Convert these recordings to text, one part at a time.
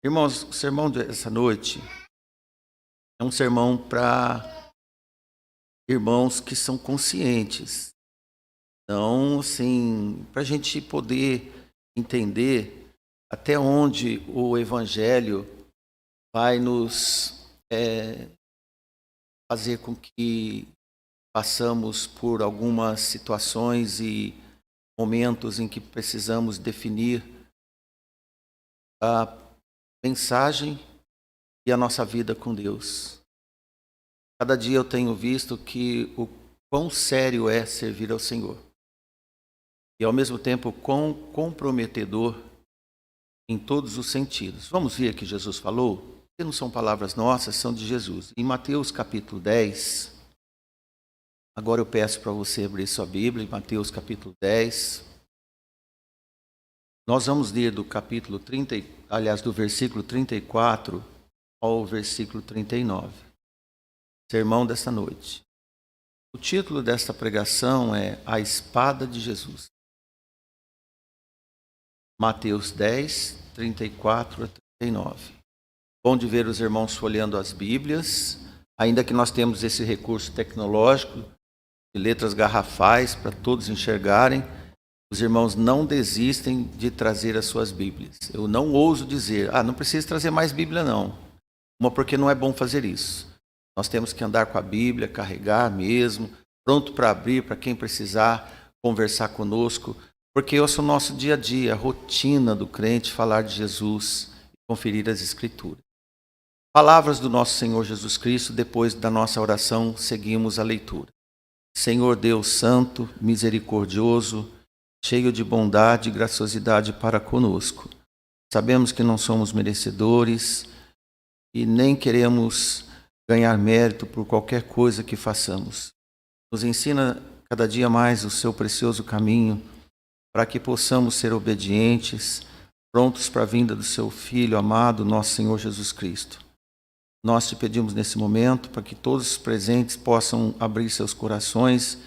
Irmãos, o sermão dessa noite é um sermão para irmãos que são conscientes. Então, assim, para a gente poder entender até onde o Evangelho vai nos fazer com que passamos por algumas situações e momentos em que precisamos definir a mensagem e a nossa vida com Deus. Cada dia eu tenho visto que o quão sério é servir ao Senhor. E ao mesmo tempo quão comprometedor em todos os sentidos. Vamos ver o que Jesus falou? Que não são palavras nossas, são de Jesus. Em Mateus capítulo 10, agora eu peço para você abrir sua Bíblia, em Mateus capítulo 10. Nós vamos ler do capítulo 30, do versículo 34 ao versículo 39. Sermão desta noite. O título desta pregação é A Espada de Jesus. Mateus 10, 34 a 39. Bom de ver os irmãos folheando as Bíblias, ainda que nós temos esse recurso tecnológico de letras garrafais para todos enxergarem, os irmãos não desistem de trazer as suas Bíblias. Eu não ouso dizer, não precisa trazer mais Bíblia não. Uma, porque não é bom fazer isso. Nós temos que andar com a Bíblia, carregar mesmo, pronto para abrir, para quem precisar conversar conosco, porque esse é o nosso dia a dia, a rotina do crente, falar de Jesus e conferir as Escrituras. Palavras do nosso Senhor Jesus Cristo, depois da nossa oração, seguimos a leitura. Senhor Deus Santo, misericordioso, cheio de bondade e graciosidade para conosco. Sabemos que não somos merecedores e nem queremos ganhar mérito por qualquer coisa que façamos. Nos ensina cada dia mais o seu precioso caminho para que possamos ser obedientes, prontos para a vinda do seu Filho amado, nosso Senhor Jesus Cristo. Nós te pedimos nesse momento para que todos os presentes possam abrir seus corações,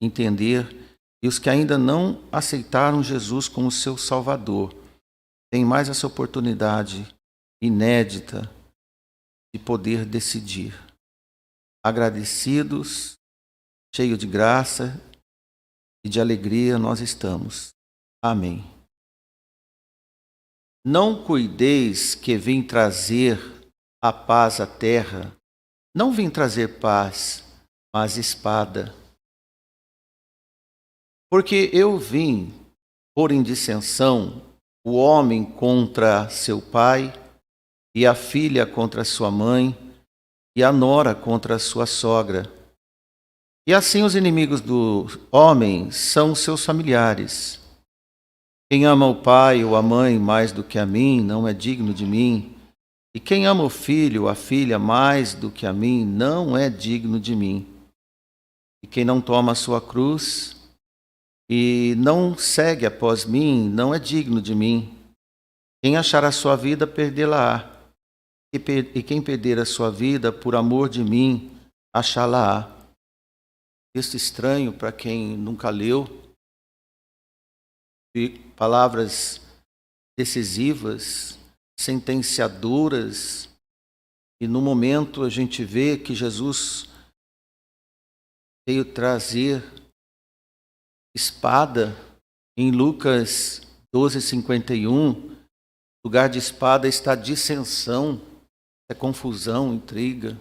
entender, e os que ainda não aceitaram Jesus como seu Salvador, têm mais essa oportunidade inédita de poder decidir. Agradecidos, cheios de graça e de alegria nós estamos. Amém. Não cuideis que vim trazer a paz à terra. Não vim trazer paz, mas espada. Porque eu vim pôr em dissensão o homem contra seu pai, e a filha contra sua mãe, e a nora contra sua sogra. E assim os inimigos do homem são seus familiares. Quem ama o pai ou a mãe mais do que a mim, não é digno de mim. E quem ama o filho ou a filha mais do que a mim, não é digno de mim. E quem não toma a sua cruz e não segue após mim, não é digno de mim. Quem achar a sua vida, perdê-la-á. E quem perder a sua vida por amor de mim, achá-la-á. Texto estranho para quem nunca leu. E palavras decisivas, sentenciadoras. E no momento a gente vê que Jesus veio trazer espada. Em Lucas 12:51, lugar de espada está dissensão, é confusão, intriga,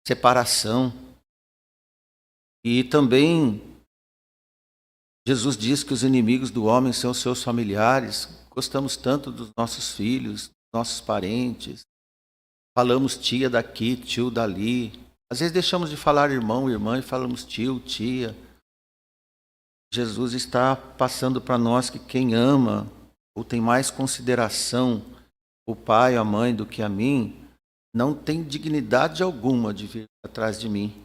separação. E também Jesus diz que os inimigos do homem são os seus familiares. Gostamos tanto dos nossos filhos, nossos parentes. Falamos tia daqui, tio dali. Às vezes deixamos de falar irmão, irmã e falamos tio, tia. Jesus está passando para nós que quem ama ou tem mais consideração o pai ou a mãe do que a mim, não tem dignidade alguma de vir atrás de mim.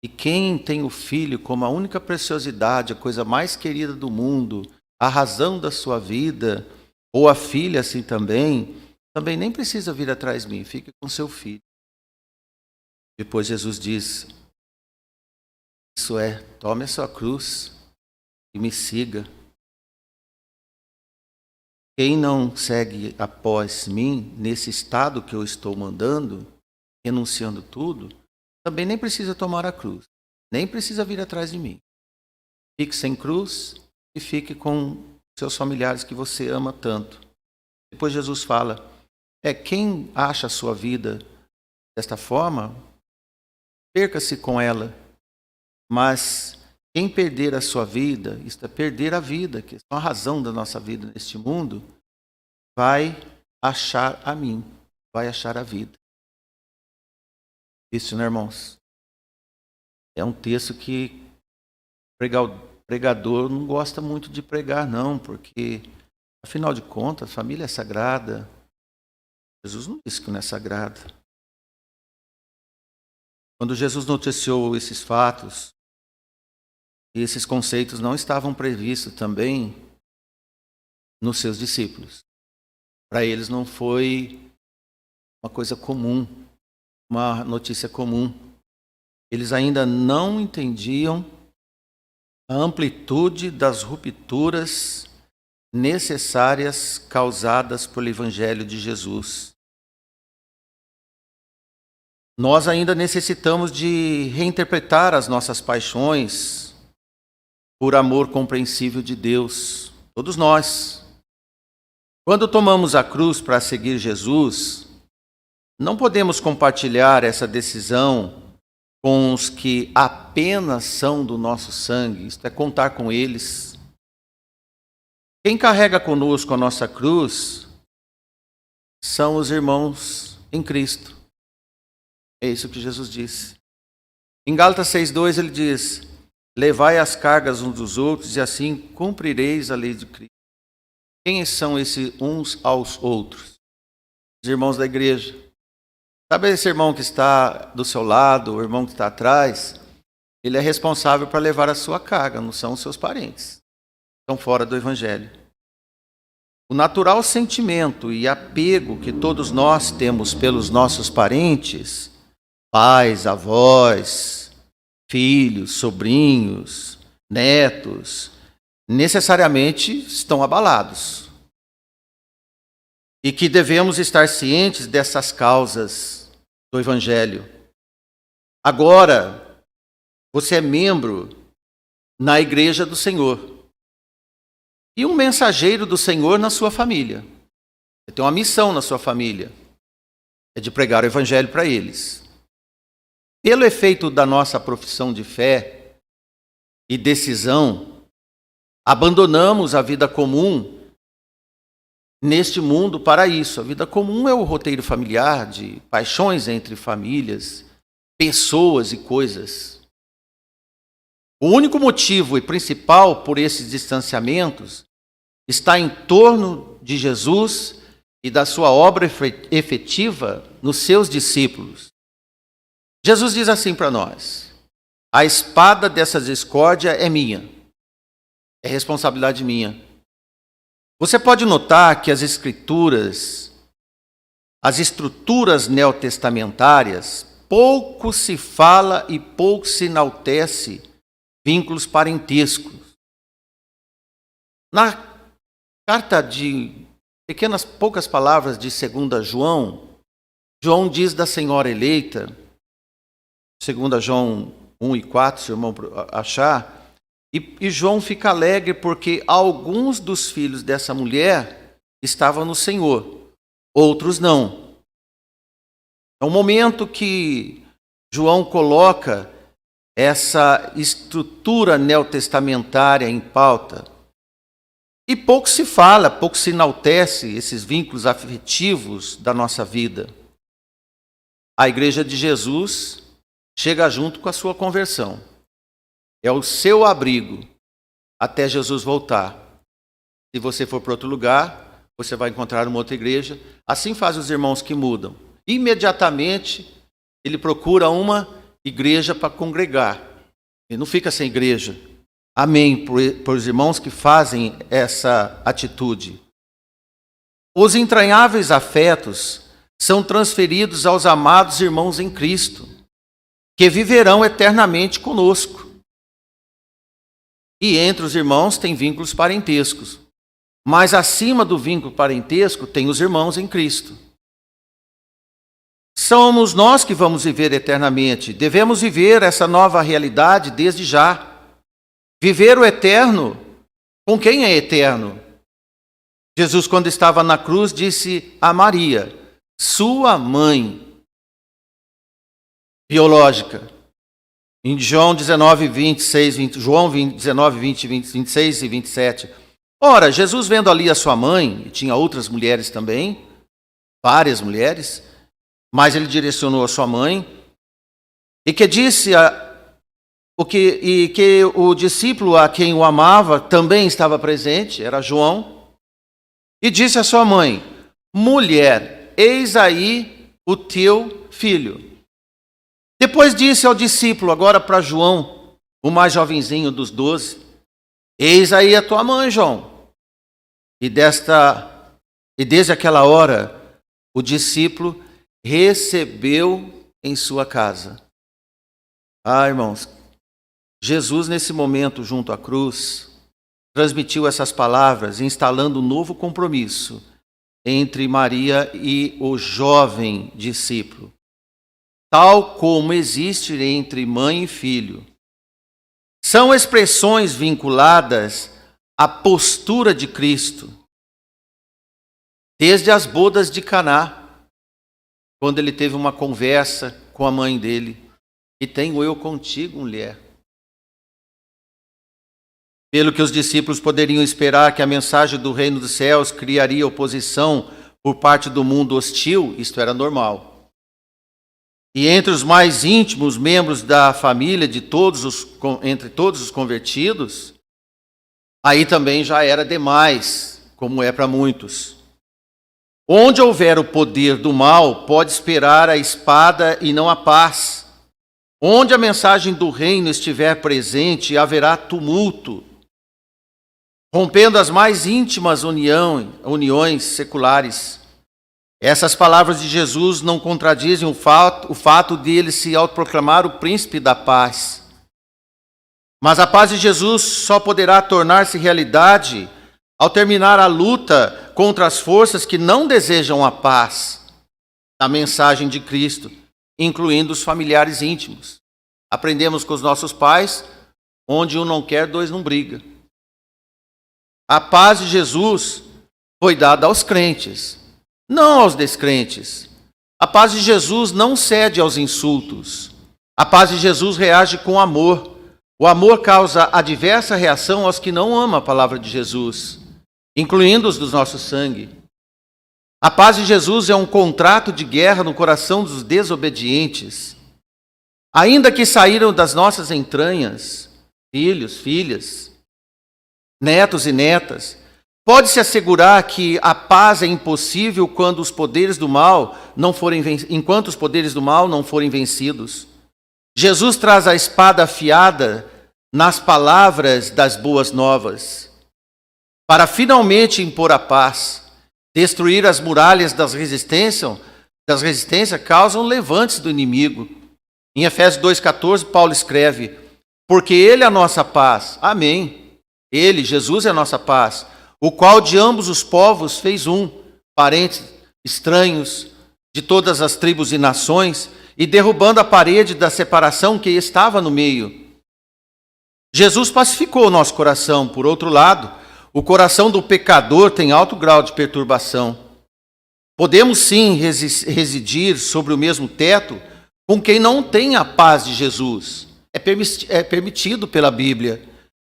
E quem tem o filho como a única preciosidade, a coisa mais querida do mundo, a razão da sua vida, ou a filha assim também nem precisa vir atrás de mim, fique com seu filho. Depois Jesus diz, isso é, tome a sua cruz e me siga. quem não segue após mim, nesse estado que eu estou mandando, renunciando tudo, também nem precisa tomar a cruz, nem precisa vir atrás de mim. Fique sem cruz e fique com seus familiares que você ama tanto. Depois Jesus fala, quem acha a sua vida desta forma, perca-se com ela. Mas quem perder a sua vida, isto é, perder a vida, que é a razão da nossa vida neste mundo, vai achar a mim, vai achar a vida. Isso, né, irmãos? É um texto que pregador não gosta muito de pregar, não, porque, afinal de contas, a família é sagrada. Jesus não disse que não é sagrada. Quando Jesus noticiou esses fatos, esses conceitos não estavam previstos também nos seus discípulos. Para eles não foi uma coisa comum, uma notícia comum. Eles ainda não entendiam a amplitude das rupturas necessárias causadas pelo Evangelho de Jesus. Nós ainda necessitamos de reinterpretar as nossas paixões por amor compreensível de Deus, todos nós. Quando tomamos a cruz para seguir Jesus, não podemos compartilhar essa decisão com os que apenas são do nosso sangue, isto é, contar com eles. Quem carrega conosco a nossa cruz são os irmãos em Cristo. É isso que Jesus disse. Em Gálatas 6,2 ele diz, levai as cargas uns dos outros e assim cumprireis a lei de Cristo. Quem são esses uns aos outros? Os irmãos da igreja. Sabe esse irmão que está do seu lado, o irmão que está atrás? Ele é responsável para levar a sua carga, não são os seus parentes. Estão fora do Evangelho. O natural sentimento e apego que todos nós temos pelos nossos parentes, pais, avós, filhos, sobrinhos, netos, necessariamente estão abalados. E que devemos estar cientes dessas causas do Evangelho. Agora, você é membro na igreja do Senhor. E um mensageiro do Senhor na sua família. Você tem uma missão na sua família. É de pregar o Evangelho para eles. Pelo efeito da nossa profissão de fé e decisão, abandonamos a vida comum neste mundo para isso. A vida comum é o roteiro familiar de paixões entre famílias, pessoas e coisas. O único motivo e principal por esses distanciamentos está em torno de Jesus e da sua obra efetiva nos seus discípulos. Jesus diz assim para nós, a espada dessa discórdia é minha, é responsabilidade minha. Você pode notar que as escrituras, as estruturas neotestamentárias, pouco se fala e pouco se enaltece vínculos parentescos. Na carta de poucas palavras de 2 João, João diz da senhora eleita, 2 João 1:4, se o irmão achar, e João fica alegre porque alguns dos filhos dessa mulher estavam no Senhor, outros não. É um momento que João coloca essa estrutura neotestamentária em pauta. E pouco se fala, pouco se enaltece esses vínculos afetivos da nossa vida. A igreja de Jesus chega junto com a sua conversão. É o seu abrigo até Jesus voltar. Se você for para outro lugar, você vai encontrar uma outra igreja. Assim faz os irmãos que mudam. Imediatamente, ele procura uma igreja para congregar. Ele não fica sem igreja. Amém por os irmãos que fazem essa atitude. Os entranháveis afetos são transferidos aos amados irmãos em Cristo, que viverão eternamente conosco. E entre os irmãos tem vínculos parentescos. mas acima do vínculo parentesco tem os irmãos em Cristo. Somos nós que vamos viver eternamente. Devemos viver essa nova realidade desde já. Viver o eterno com quem é eterno. Jesus, quando estava na cruz, disse a Maria, sua mãe biológica. Em João 19, 26, 20, João 19, 20, 26 e 27. Ora, Jesus vendo ali a sua mãe, e tinha outras mulheres também, várias mulheres, mas ele direcionou a sua mãe, e que disse que o discípulo a quem o amava também estava presente, era João, e disse a sua mãe, mulher, eis aí o teu filho. Depois disse ao discípulo, agora para João, o mais jovenzinho dos 12, eis aí a tua mãe, João. E desde aquela hora, o discípulo recebeu em sua casa. Irmãos, Jesus nesse momento junto à cruz, transmitiu essas palavras, instalando um novo compromisso entre Maria e o jovem discípulo. Tal como existe entre mãe e filho. São expressões vinculadas à postura de Cristo. Desde as bodas de Caná, quando ele teve uma conversa com a mãe dele, e tenho eu contigo, mulher. Pelo que os discípulos poderiam esperar que a mensagem do reino dos céus criaria oposição por parte do mundo hostil, isto era normal. E entre os mais íntimos membros da família, entre todos os convertidos, aí também já era demais, como é para muitos. Onde houver o poder do mal, pode esperar a espada e não a paz. Onde a mensagem do reino estiver presente, haverá tumulto, rompendo as mais íntimas uniões seculares. Essas palavras de Jesus não contradizem o fato de ele se autoproclamar o príncipe da paz. Mas a paz de Jesus só poderá tornar-se realidade ao terminar a luta contra as forças que não desejam a paz, a mensagem de Cristo, incluindo os familiares íntimos. Aprendemos com os nossos pais, onde um não quer, dois não briga. A paz de Jesus foi dada aos crentes, não aos descrentes. A paz de Jesus não cede aos insultos. A paz de Jesus reage com amor. O amor causa adversa reação aos que não amam a palavra de Jesus, incluindo os do nosso sangue. A paz de Jesus é um contrato de guerra no coração dos desobedientes. Ainda que saíram das nossas entranhas, filhos, filhas, netos e netas, pode-se assegurar que a paz é impossível enquanto os poderes do mal não forem vencidos. Jesus traz a espada afiada nas palavras das boas novas, para finalmente impor a paz. Destruir as muralhas das resistências causam levantes do inimigo. Em Efésios 2,14, Paulo escreve, porque Ele é a nossa paz. Amém. Ele, Jesus, é a nossa paz, o qual de ambos os povos fez um, parentes estranhos de todas as tribos e nações, e derrubando a parede da separação que estava no meio. Jesus pacificou o nosso coração. Por outro lado, o coração do pecador tem alto grau de perturbação. Podemos sim residir sobre o mesmo teto com quem não tem a paz de Jesus. É permitido pela Bíblia.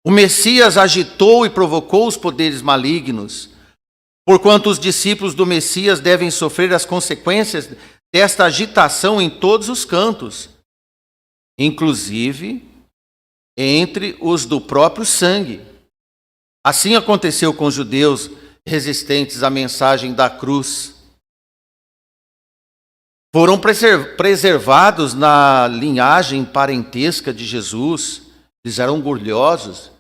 O Messias agitou e provocou os poderes malignos, porquanto os discípulos do Messias devem sofrer as consequências desta agitação em todos os cantos, inclusive entre os do próprio sangue. Assim aconteceu com os judeus resistentes à mensagem da cruz. Foram preservados na linhagem parentesca de Jesus, eles eram orgulhosos.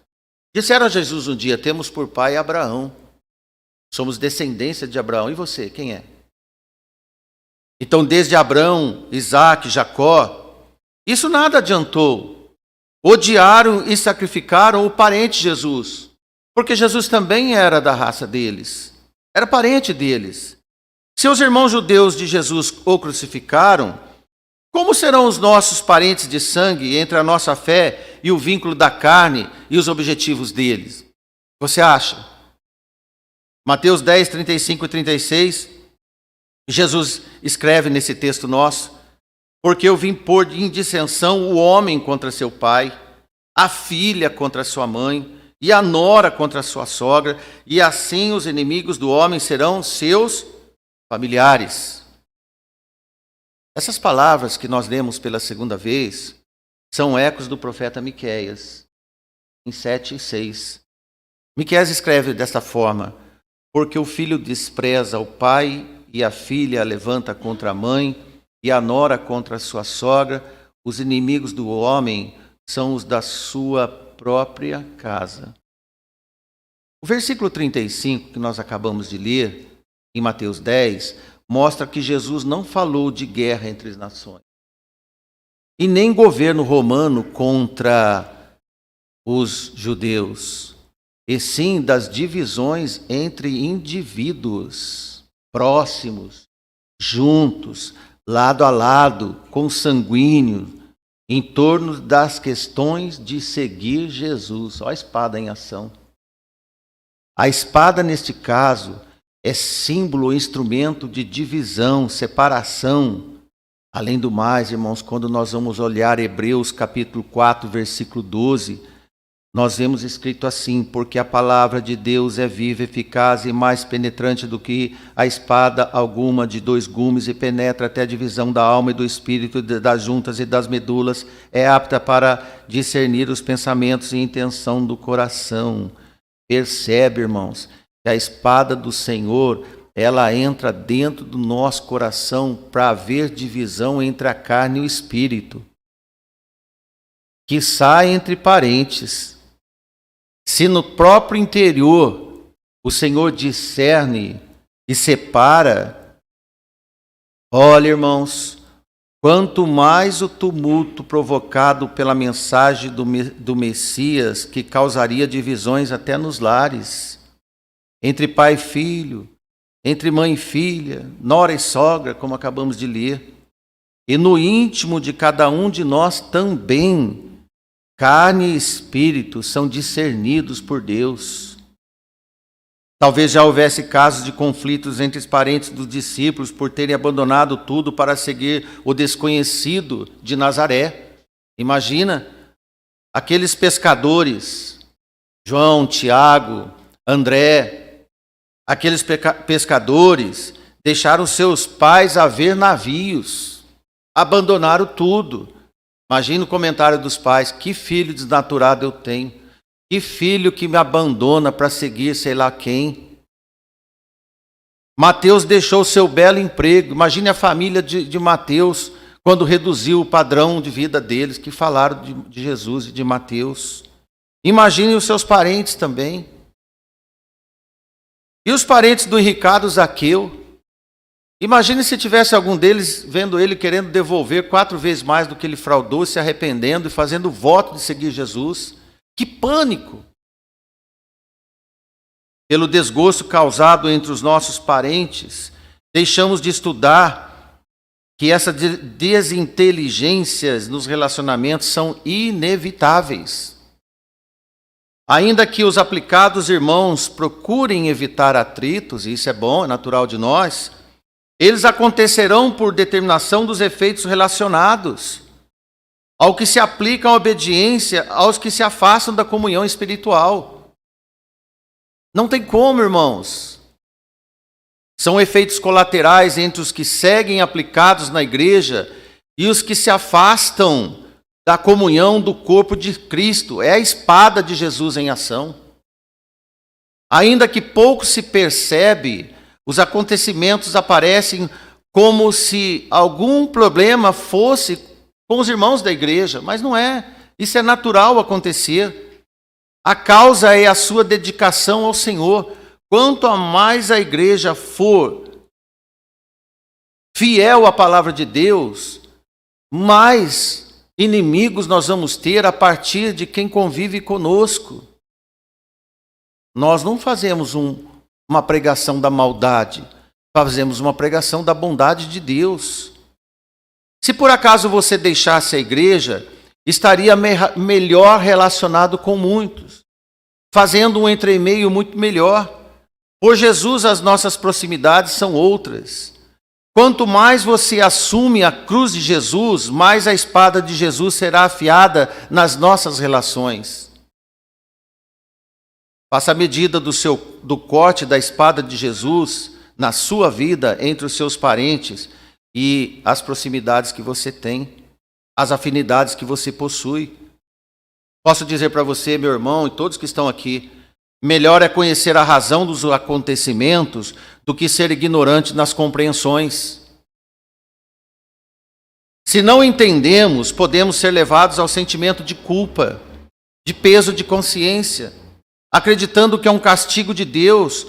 Disseram a Jesus um dia, temos por pai Abraão, somos descendência de Abraão. E você, quem é? Então, desde Abraão, Isaac, Jacó, isso nada adiantou. Odiaram e sacrificaram o parente Jesus, Porque Jesus também era da raça deles, era parente deles. Se os irmãos judeus de Jesus o crucificaram, como serão os nossos parentes de sangue entre a nossa fé e o vínculo da carne e os objetivos deles? Você acha? Mateus 10, 35 e 36, Jesus escreve nesse texto nosso: porque eu vim pôr em dissensão o homem contra seu pai, a filha contra sua mãe, e a nora contra sua sogra, e assim os inimigos do homem serão seus familiares. Essas palavras que nós lemos pela segunda vez são ecos do profeta Miqueias, em 7 e 6. Miqueias escreve desta forma: porque o filho despreza o pai, e a filha levanta contra a mãe, e a nora contra a sua sogra, os inimigos do homem são os da sua própria casa. O versículo 35, que nós acabamos de ler, em Mateus 10, mostra que Jesus não falou de guerra entre as nações, e nem governo romano contra os judeus, e sim das divisões entre indivíduos próximos, juntos, lado a lado, consanguíneos, em torno das questões de seguir Jesus. Olha a espada em ação. A espada, neste caso, é símbolo, instrumento de divisão, separação. Além do mais, irmãos, quando nós vamos olhar Hebreus capítulo 4, versículo 12, nós vemos escrito assim: porque a palavra de Deus é viva, eficaz e mais penetrante do que a espada alguma de 2 gumes, e penetra até a divisão da alma e do espírito, das juntas e das medulas, é apta para discernir os pensamentos e intenção do coração. Percebe, irmãos, que a espada do Senhor, ela entra dentro do nosso coração para haver divisão entre a carne e o espírito, que sai entre parentes. Se no próprio interior o Senhor discerne e separa, olha, irmãos, quanto mais o tumulto provocado pela mensagem do Messias, que causaria divisões até nos lares, entre pai e filho, entre mãe e filha, nora e sogra, como acabamos de ler. E no íntimo de cada um de nós também, carne e espírito são discernidos por Deus. Talvez já houvesse casos de conflitos entre os parentes dos discípulos por terem abandonado tudo para seguir o desconhecido de Nazaré. Imagina, aqueles pescadores, João, Tiago, André, aqueles pescadores deixaram seus pais a ver navios, abandonaram tudo. Imagina o comentário dos pais: que filho desnaturado eu tenho, que filho que me abandona para seguir sei lá quem. Mateus deixou seu belo emprego. Imagine a família de Mateus quando reduziu o padrão de vida deles, que falaram de Jesus e de Mateus. Imagine os seus parentes também. E os parentes do Ricardo Zaqueu? Imagine se tivesse algum deles vendo ele querendo devolver 4 vezes mais do que ele fraudou, se arrependendo e fazendo voto de seguir Jesus. Que pânico! Pelo desgosto causado entre os nossos parentes, deixamos de estudar que essas desinteligências nos relacionamentos são inevitáveis. Ainda que os aplicados irmãos procurem evitar atritos, e isso é bom, é natural de nós, eles acontecerão por determinação dos efeitos relacionados ao que se aplica a obediência aos que se afastam da comunhão espiritual. Não tem como, irmãos. São efeitos colaterais entre os que seguem aplicados na igreja e os que se afastam da comunhão do corpo de Cristo. É a espada de Jesus em ação. Ainda que pouco se percebe, os acontecimentos aparecem como se algum problema fosse com os irmãos da igreja, mas não é. Isso é natural acontecer. A causa é a sua dedicação ao Senhor. Quanto a mais a igreja for fiel à palavra de Deus, mais inimigos nós vamos ter a partir de quem convive conosco. Nós não fazemos uma pregação da maldade, fazemos uma pregação da bondade de Deus. Se por acaso você deixasse a igreja, estaria melhor relacionado com muitos, fazendo um entremeio muito melhor. Por Jesus, as nossas proximidades são outras. Quanto mais você assume a cruz de Jesus, mais a espada de Jesus será afiada nas nossas relações. Faça a medida do corte da espada de Jesus na sua vida, entre os seus parentes e as proximidades que você tem, as afinidades que você possui. Posso dizer para você, meu irmão, e todos que estão aqui, melhor é conhecer a razão dos acontecimentos do que ser ignorante nas compreensões. Se não entendemos, podemos ser levados ao sentimento de culpa, de peso de consciência, acreditando que é um castigo de Deus,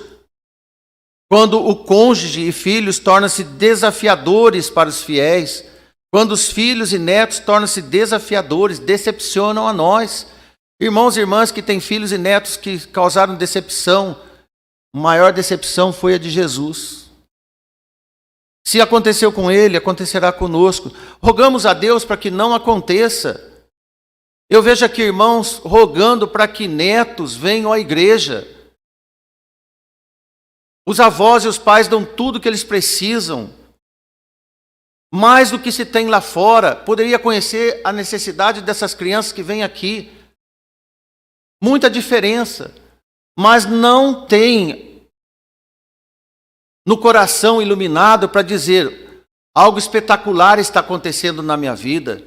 quando o cônjuge e filhos tornam-se desafiadores para os fiéis, quando os filhos e netos tornam-se desafiadores, decepcionam a nós. Irmãos e irmãs que têm filhos e netos que causaram decepção, a maior decepção foi a de Jesus. Se aconteceu com ele, acontecerá conosco. Rogamos a Deus para que não aconteça. Eu vejo aqui irmãos rogando para que netos venham à igreja. Os avós e os pais dão tudo o que eles precisam, mais do que se tem lá fora. Poderia conhecer a necessidade dessas crianças que vêm aqui. Muita diferença, mas não tem no coração iluminado para dizer: algo espetacular está acontecendo na minha vida.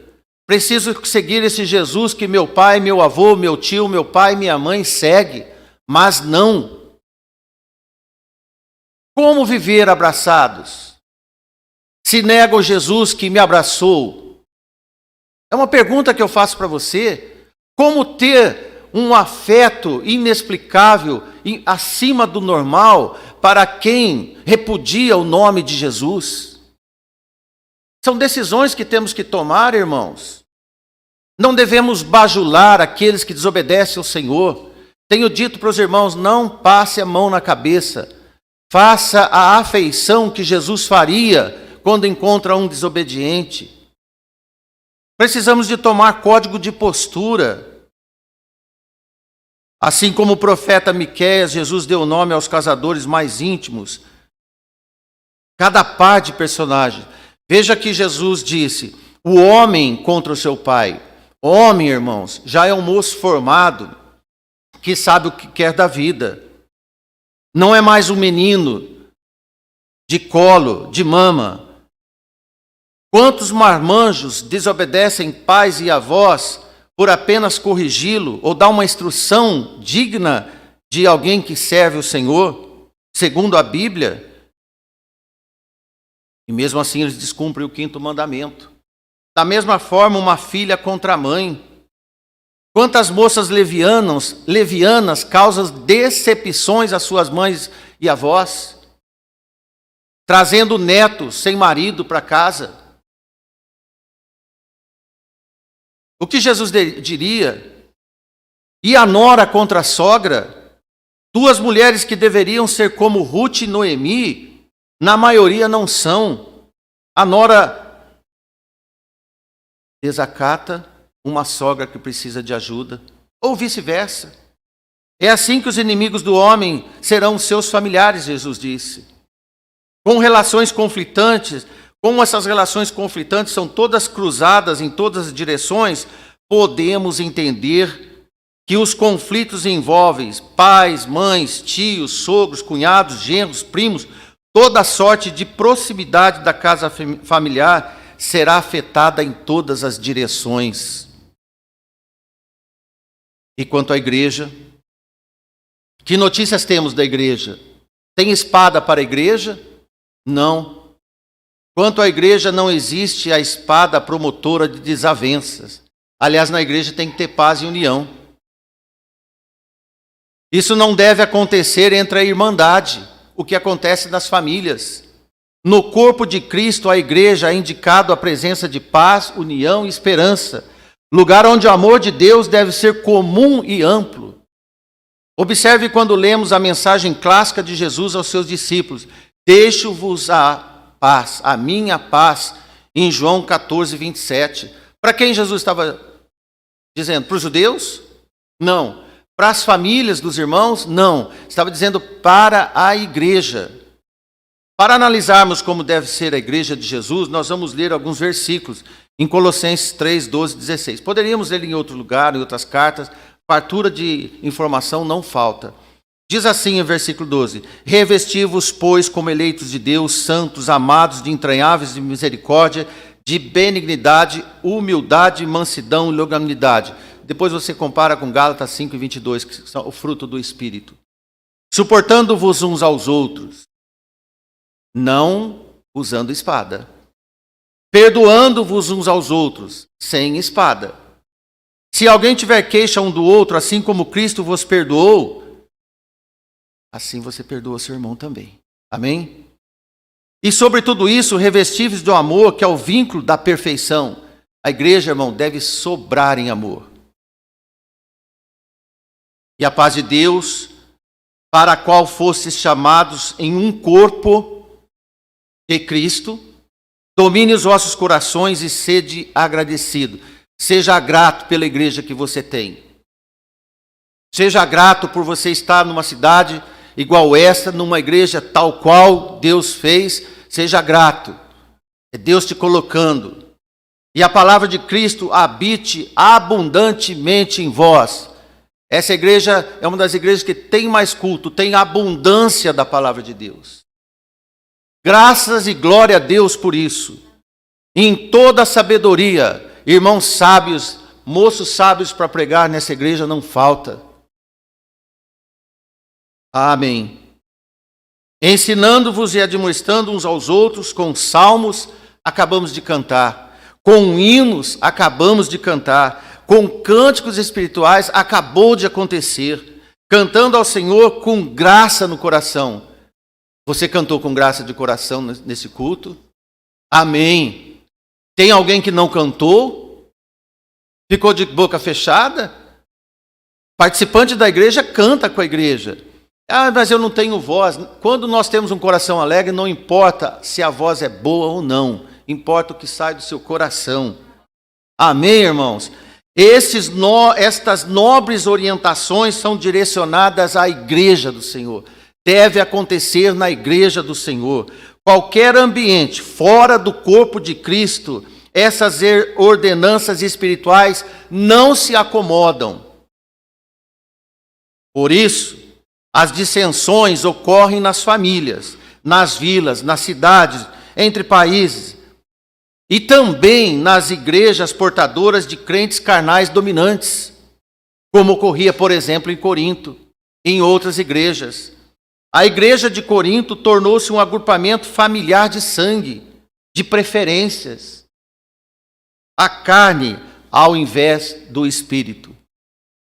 Preciso seguir esse Jesus que meu pai, meu avô, meu tio, meu pai, minha mãe segue, mas não. Como viver abraçados? Se nega o Jesus que me abraçou? É uma pergunta que eu faço para você. Como ter um afeto inexplicável, acima do normal, para quem repudia o nome de Jesus? São decisões que temos que tomar, irmãos. Não devemos bajular aqueles que desobedecem ao Senhor. Tenho dito para os irmãos, não passe a mão na cabeça. Faça a afeição que Jesus faria quando encontra um desobediente. Precisamos de tomar código de postura. Assim como o profeta Miqueias, Jesus deu nome aos casadores mais íntimos. Cada par de personagens. Veja que Jesus disse: o homem contra o seu pai. Homem, irmãos, já é um moço formado, que sabe o que quer da vida. Não é mais um menino de colo, de mama. Quantos marmanjos desobedecem pais e avós por apenas corrigi-lo ou dar uma instrução digna de alguém que serve o Senhor, segundo a Bíblia? E mesmo assim eles descumprem o 5º mandamento. Da mesma forma, uma filha contra a mãe. Quantas moças levianas causam decepções às suas mães e avós, trazendo netos sem marido para casa. O que Jesus diria? E a nora contra a sogra? Duas mulheres que deveriam ser como Ruth e Noemi, na maioria não são. A nora desacata uma sogra que precisa de ajuda, ou vice-versa. É assim que os inimigos do homem serão seus familiares, Jesus disse. Com relações conflitantes, como essas relações conflitantes são todas cruzadas em todas as direções, podemos entender que os conflitos envolvem pais, mães, tios, sogros, cunhados, genros, primos, toda sorte de proximidade da casa familiar será afetada em todas as direções. E quanto à igreja, que notícias temos da igreja? Tem espada para a igreja? Não. Quanto à igreja, não existe a espada promotora de desavenças. Aliás, na igreja tem que ter paz e união. Isso não deve acontecer entre a irmandade, o que acontece nas famílias. No corpo de Cristo, a igreja é indicado a presença de paz, união e esperança. Lugar onde o amor de Deus deve ser comum e amplo. Observe quando lemos a mensagem clássica de Jesus aos seus discípulos: deixo-vos a paz, a minha paz, em João 14, 27. Para quem Jesus estava dizendo? Para os judeus? Não. Para as famílias dos irmãos? Não. Estava dizendo para a igreja. Para analisarmos como deve ser a igreja de Jesus, nós vamos ler alguns versículos em Colossenses 3, 12, 16. Poderíamos ler em outro lugar, em outras cartas, fartura de informação não falta. Diz assim em versículo 12: revesti-vos, pois, como eleitos de Deus, santos, amados, de entranháveis de misericórdia, de benignidade, humildade, mansidão e longanimidade. Depois você compara com Gálatas 5 e 22, que são o fruto do Espírito. Suportando-vos uns aos outros, não usando espada. Perdoando-vos uns aos outros, sem espada. Se alguém tiver queixa um do outro, assim como Cristo vos perdoou, assim você perdoa seu irmão também. Amém? E sobre tudo isso, revestíveis do amor, que é o vínculo da perfeição. A igreja, irmão, deve sobrar em amor. E a paz de Deus, para a qual fostes chamados em um corpo de Cristo, domine os vossos corações e sede agradecido. Seja grato pela igreja que você tem. Seja grato por você estar numa cidade igual esta, numa igreja tal qual Deus fez. Seja grato. É Deus te colocando. E a palavra de Cristo habite abundantemente em vós. Essa igreja é uma das igrejas que tem mais culto, tem abundância da palavra de Deus. Graças e glória a Deus por isso. Em toda a sabedoria, irmãos sábios, moços sábios para pregar nessa igreja não falta. Amém. Ensinando-vos e admoestando uns aos outros com salmos, acabamos de cantar. Com hinos, acabamos de cantar. Com cânticos espirituais, acabou de acontecer. Cantando ao Senhor com graça no coração. Você cantou com graça de coração nesse culto? Amém. Tem alguém que não cantou? Ficou de boca fechada? Participante da igreja canta com a igreja. Ah, mas eu não tenho voz. Quando nós temos um coração alegre, não importa se a voz é boa ou não. Importa o que sai do seu coração. Amém, irmãos? Estas nobres orientações são direcionadas à igreja do Senhor. Deve acontecer na igreja do Senhor. Qualquer ambiente fora do corpo de Cristo, essas ordenanças espirituais não se acomodam. Por isso, as dissensões ocorrem nas famílias, nas vilas, nas cidades, entre países e também nas igrejas portadoras de crentes carnais dominantes, como ocorria, por exemplo, em Corinto, e em outras igrejas. A igreja de Corinto tornou-se um agrupamento familiar de sangue, de preferências. A carne ao invés do espírito.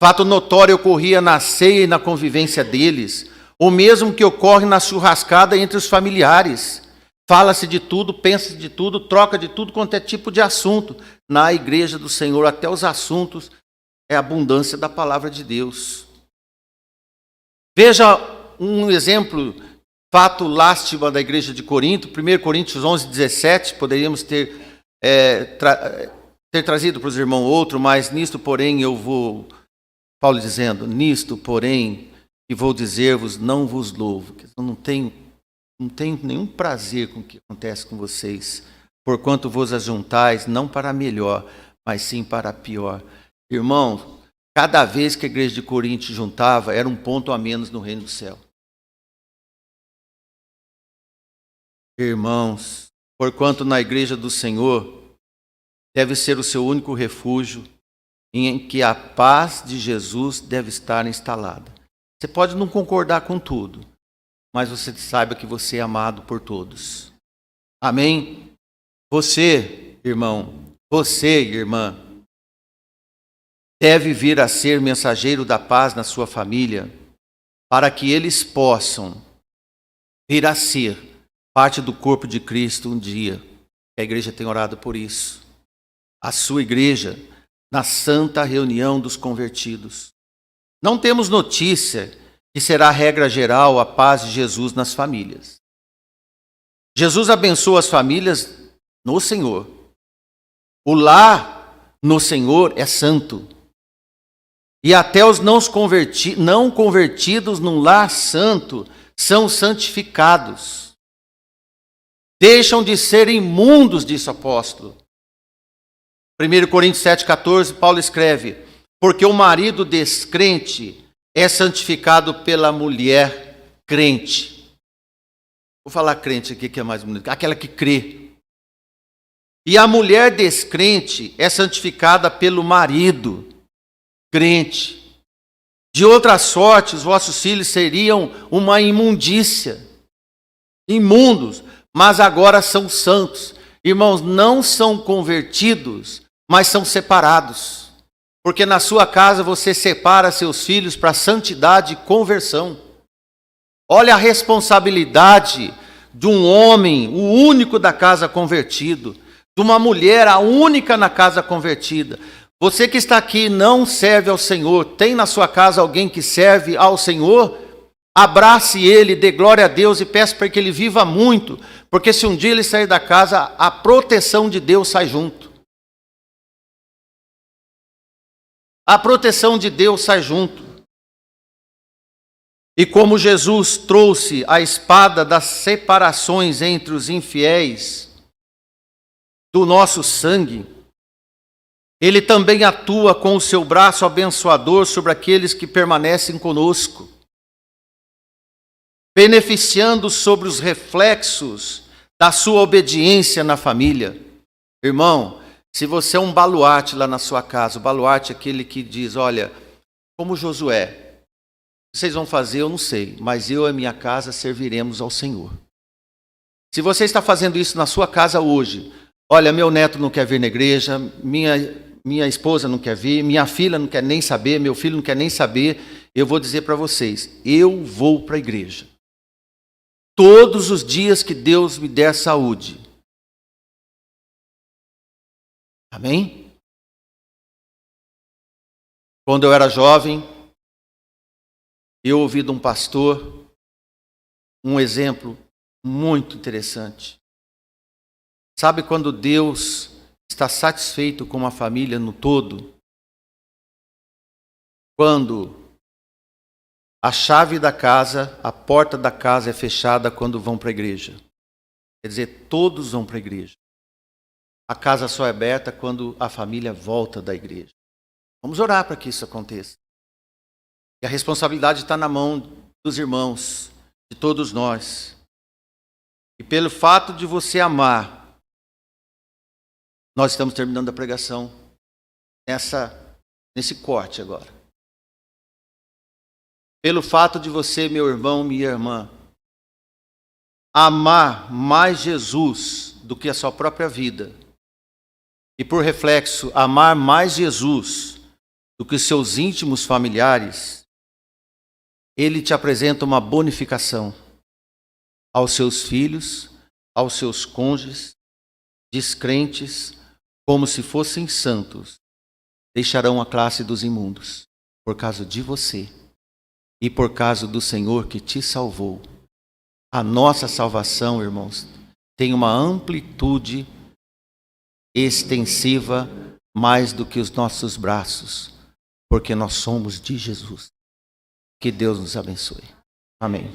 Fato notório ocorria na ceia e na convivência deles, o mesmo que ocorre na churrascada entre os familiares. Fala-se de tudo, pensa de tudo, troca de tudo quanto é tipo de assunto. Na igreja do Senhor, até os assuntos é a abundância da palavra de Deus. Veja um exemplo, fato lástima da igreja de Corinto, 1 Coríntios 11, 17, poderíamos ter trazido para os irmãos outro, mas nisto, porém, eu vou... Paulo dizendo, nisto, porém, e vou dizer-vos, não vos louvo. Eu não tenho nenhum prazer com o que acontece com vocês, porquanto vos ajuntais, não para melhor, mas sim para pior. Irmão, cada vez que a igreja de Corinto juntava, era um ponto a menos no reino do céu. Irmãos, porquanto na igreja do Senhor deve ser o seu único refúgio, em que a paz de Jesus deve estar instalada. Você pode não concordar com tudo, mas você saiba que você é amado por todos. Amém? Você, irmão, você, irmã, deve vir a ser mensageiro da paz na sua família, para que eles possam vir a ser parte do corpo de Cristo um dia. A igreja tem orado por isso. A sua igreja, na santa reunião dos convertidos. Não temos notícia que será a regra geral a paz de Jesus nas famílias. Jesus abençoa as famílias no Senhor. O lar no Senhor é santo. E até os não convertidos num lar santo são santificados. Deixam de ser imundos, diz o apóstolo. 1 Coríntios 7,14, Paulo escreve: porque o marido descrente é santificado pela mulher crente. Vou falar crente aqui que é mais bonito. Aquela que crê. E a mulher descrente é santificada pelo marido crente. De outra sorte, os vossos filhos seriam uma imundícia. Imundos, mas agora são santos. Irmãos, não são convertidos, mas são separados. Porque na sua casa você separa seus filhos para santidade e conversão. Olha a responsabilidade de um homem, o único da casa convertido, de uma mulher, a única na casa convertida. Você que está aqui não serve ao Senhor, tem na sua casa alguém que serve ao Senhor? Abrace ele, dê glória a Deus e peça para que ele viva muito, porque se um dia ele sair da casa, a proteção de Deus sai junto. A proteção de Deus sai junto. E como Jesus trouxe a espada das separações entre os infiéis do nosso sangue, Ele também atua com o seu braço abençoador sobre aqueles que permanecem conosco, beneficiando sobre os reflexos da sua obediência na família. Irmão, se você é um baluarte lá na sua casa, o baluarte é aquele que diz, olha, como Josué, o que vocês vão fazer eu não sei, mas eu e a minha casa serviremos ao Senhor. Se você está fazendo isso na sua casa hoje, olha, meu neto não quer vir na igreja, minha esposa não quer vir, minha filha não quer nem saber, meu filho não quer nem saber, eu vou dizer para vocês, eu vou para a igreja. Todos os dias que Deus me der saúde. Amém? Quando eu era jovem, eu ouvi de um pastor um exemplo muito interessante. Sabe quando Deus está satisfeito com uma família no todo? Quando a chave da casa, a porta da casa é fechada quando vão para a igreja. Quer dizer, todos vão para a igreja. A casa só é aberta quando a família volta da igreja. Vamos orar para que isso aconteça. E a responsabilidade está na mão dos irmãos, de todos nós. E pelo fato de você amar, nós estamos terminando a pregação nesse corte agora. Pelo fato de você, meu irmão, minha irmã, amar mais Jesus do que a sua própria vida, e por reflexo, amar mais Jesus do que seus íntimos familiares, Ele te apresenta uma bonificação aos seus filhos, aos seus cônjuges, descrentes, como se fossem santos, deixarão a classe dos imundos, por causa de você e por causa do Senhor que te salvou. A nossa salvação, irmãos, tem uma amplitude extensiva mais do que os nossos braços, porque nós somos de Jesus. Que Deus nos abençoe. Amém.